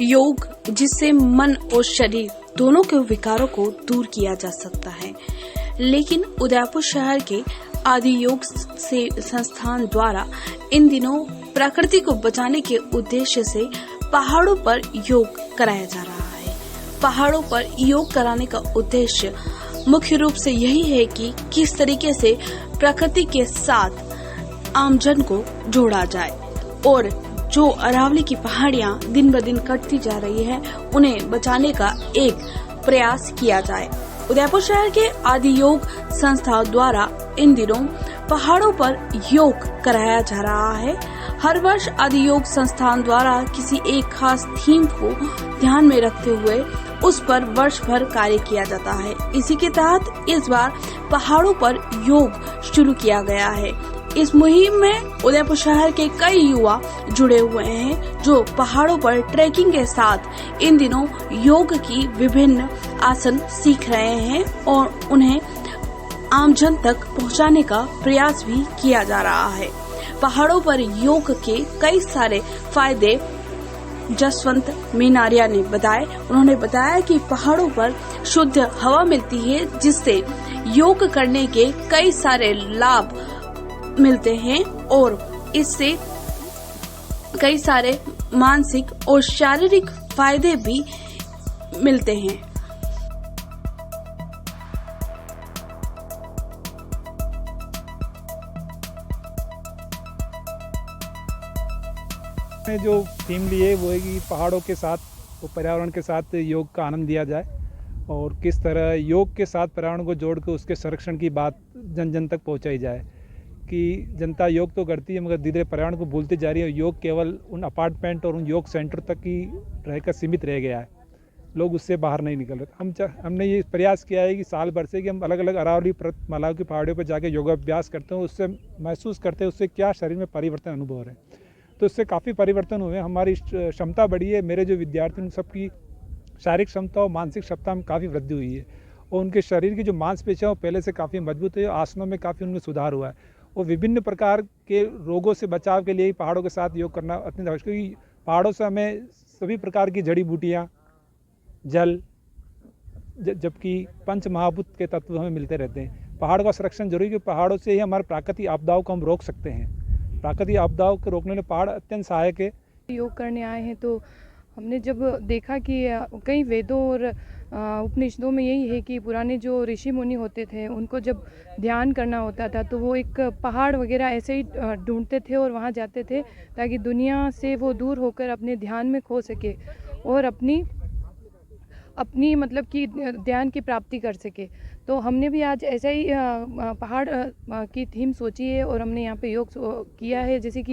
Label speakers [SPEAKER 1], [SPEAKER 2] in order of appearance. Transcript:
[SPEAKER 1] योग जिससे मन और शरीर दोनों के विकारों को दूर किया जा सकता है, लेकिन उदयपुर शहर के आदि योग से संस्थान द्वारा इन दिनों प्रकृति को बचाने के उद्देश्य से पहाड़ों पर योग कराया जा रहा है। पहाड़ों पर योग कराने का उद्देश्य मुख्य रूप से यही है कि किस तरीके से प्रकृति के साथ आमजन को जोड़ा जाए और जो अरावली की पहाड़ियां दिन ब दिन कटती जा रही है उन्हें बचाने का एक प्रयास किया जाए। उदयपुर शहर के आदि योग संस्था द्वारा इन दिनों पहाड़ों पर योग कराया जा रहा है। हर वर्ष आदि योग संस्थान द्वारा किसी एक खास थीम को ध्यान में रखते हुए उस पर वर्ष भर कार्य किया जाता है। इसी के तहत इस बार पहाड़ों पर योग शुरू किया गया है। इस मुहिम में उदयपुर शहर के कई युवा जुड़े हुए हैं जो पहाड़ों पर ट्रैकिंग के साथ इन दिनों योग की विभिन्न आसन सीख रहे हैं और उन्हें आमजन तक पहुंचाने का प्रयास भी किया जा रहा है। पहाड़ों पर योग के कई सारे फायदे जसवंत मीनारिया ने बताए। उन्होंने बताया कि पहाड़ों पर शुद्ध हवा मिलती है जिससे योग करने के कई सारे लाभ मिलते हैं और इससे कई सारे मानसिक और शारीरिक फायदे भी मिलते हैं।
[SPEAKER 2] जो थीम ली है वो है कि पहाड़ों के साथ और पर्यावरण के साथ योग का आनंद लिया जाए और किस तरह योग के साथ पर्यावरण को जोड़कर उसके संरक्षण की बात जन जन तक पहुंचाई जाए कि जनता योग तो करती है मगर धीरे धीरे पर्यावरण को भूलती जा रही है। योग केवल उन अपार्टमेंट और उन योग सेंटर तक ही रहकर सीमित रह गया है, लोग उससे बाहर नहीं निकल रहे। हमने ये प्रयास किया है कि साल भर से कि हम अलग अलग अरावली पर्वतमालाओं की पहाड़ियों पर जाकर योगाभ्यास करते हैं, उससे महसूस करते हैं उससे क्या शरीर में परिवर्तन अनुभव हो रहे हैं। तो इससे काफ़ी परिवर्तन हुए, हमारी क्षमता बढ़ी है। मेरे जो विद्यार्थी उन सबकी शारीरिक क्षमता और मानसिक क्षमता में काफ़ी वृद्धि हुई है और उनके शरीर की जो मांसपेशियां पहले से काफ़ी मजबूत है, आसनों में काफ़ी उनमें सुधार हुआ है और विभिन्न प्रकार के रोगों से बचाव के लिए पहाड़ों के साथ योग करना अत्यंत आवश्यक है क्योंकि पहाड़ों से हमें सभी प्रकार की जड़ी बूटियाँ, जल, जबकि पंच महाभूत के तत्व हमें मिलते रहते हैं। पहाड़ का संरक्षण जरूरी है क्योंकि पहाड़ों से ही हमारे प्राकृतिक आपदाओं को हम रोक सकते हैं। प्राकृतिक आपदाओं को रोकने में पहाड़ अत्यंत सहायक है।
[SPEAKER 3] योग करने आए हैं तो हमने जब देखा कि कई वेदों और उपनिषदों में यही है कि पुराने जो ऋषि मुनि होते थे उनको जब ध्यान करना होता था तो वो एक पहाड़ वगैरह ऐसे ही ढूंढते थे और वहाँ जाते थे ताकि दुनिया से वो दूर होकर अपने ध्यान में खो सके और अपनी मतलब कि ध्यान की प्राप्ति कर सके। तो हमने भी आज ऐसा ही पहाड़ की थीम सोची है और हमने यहाँ पे योग किया है। जैसे कि